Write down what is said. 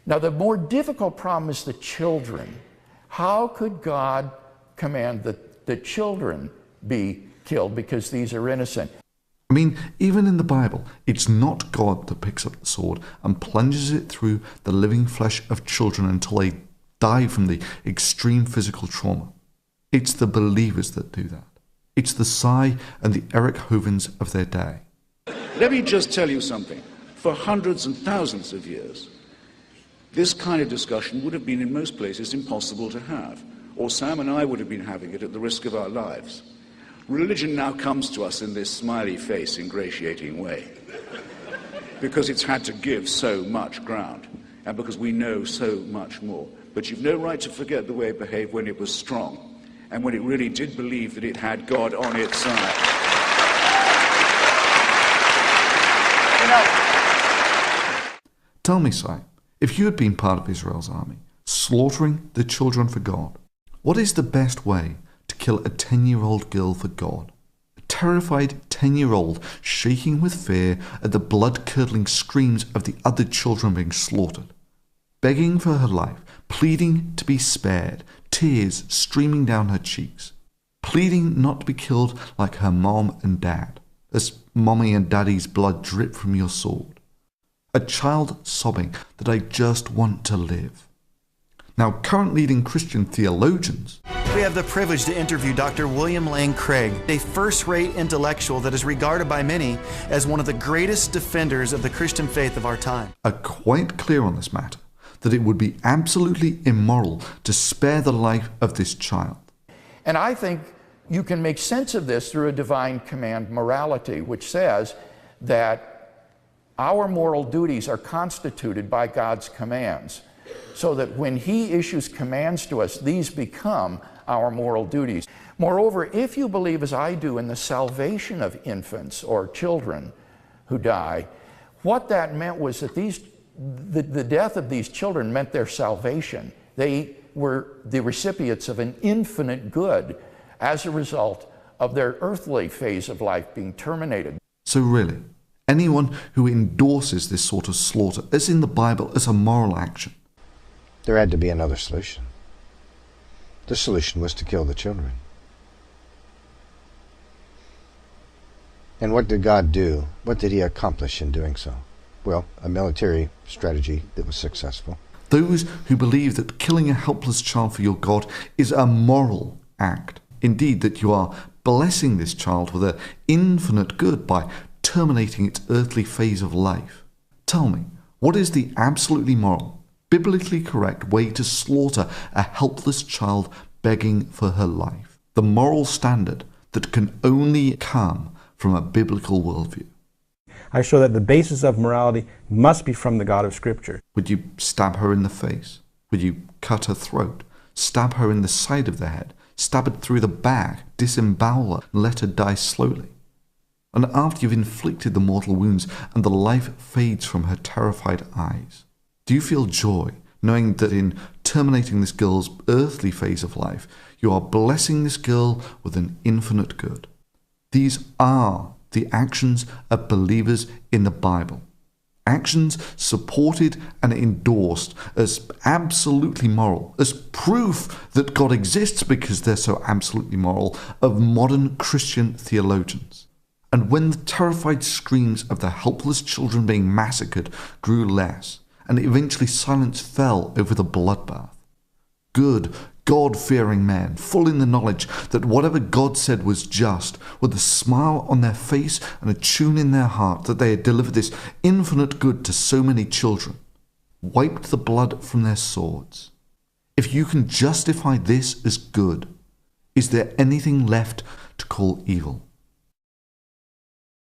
Now, the more difficult problem is the children. How could God command that the children be killed because these are innocent? I mean, even in the Bible, it's not God that picks up the sword and plunges it through the living flesh of children until they die from the extreme physical trauma. It's the believers that do that. It's the Sy and the Eric Hovens of their day. Let me just tell you something. For hundreds and thousands of years, this kind of discussion would have been in most places impossible to have, or Sam and I would have been having it at the risk of our lives. Religion now comes to us in this smiley face, ingratiating way, because it's had to give so much ground, and because we know so much more. But you've no right to forget the way it behaved when it was strong, and when it really did believe that it had God on its side. Tell me, Sy, if you had been part of Israel's army, slaughtering the children for God, what is the best way to kill a 10-year-old girl for God? A terrified 10-year-old shaking with fear at the blood-curdling screams of the other children being slaughtered, begging for her life, pleading to be spared, tears streaming down her cheeks, pleading not to be killed like her mom and dad, as mommy and daddy's blood drip from your sword. A child sobbing that I just want to live. Now, current leading Christian theologians. We have the privilege to interview Dr. William Lane Craig, a first-rate intellectual that is regarded by many as one of the greatest defenders of the Christian faith of our time. Are quite clear on this matter, that it would be absolutely immoral to spare the life of this child. And I think you can make sense of this through a divine command morality, which says that our moral duties are constituted by God's commands, so that when He issues commands to us, these become our moral duties. Moreover, if you believe, as I do, in the salvation of infants or children who die, what that meant was that the death of these children meant their salvation. They were the recipients of an infinite good as a result of their earthly phase of life being terminated. So really, anyone who endorses this sort of slaughter, as in the Bible, as a moral action, there had to be another solution. The solution was to kill the children. And what did God do? What did He accomplish in doing so? Well, a military strategy that was successful. Those who believe that killing a helpless child for your God is a moral act, indeed that you are blessing this child with an infinite good by terminating its earthly phase of life. Tell me, what is the absolutely moral, biblically correct way to slaughter a helpless child begging for her life? The moral standard that can only come from a biblical worldview. I show that the basis of morality must be from the God of Scripture. Would you stab her in the face? Would you cut her throat? Stab her in the side of the head? Stab it through the back? Disembowel her and let her die slowly? And after you've inflicted the mortal wounds and the life fades from her terrified eyes, do you feel joy knowing that in terminating this girl's earthly phase of life, you are blessing this girl with an infinite good? These are the actions of believers in the Bible. Actions supported and endorsed as absolutely moral, as proof that God exists because they're so absolutely moral, of modern Christian theologians. And when the terrified screams of the helpless children being massacred grew less, and eventually silence fell over the bloodbath, good, God-fearing men, full in the knowledge that whatever God said was just, with a smile on their face and a tune in their heart that they had delivered this infinite good to so many children, wiped the blood from their swords. If you can justify this as good, is there anything left to call evil?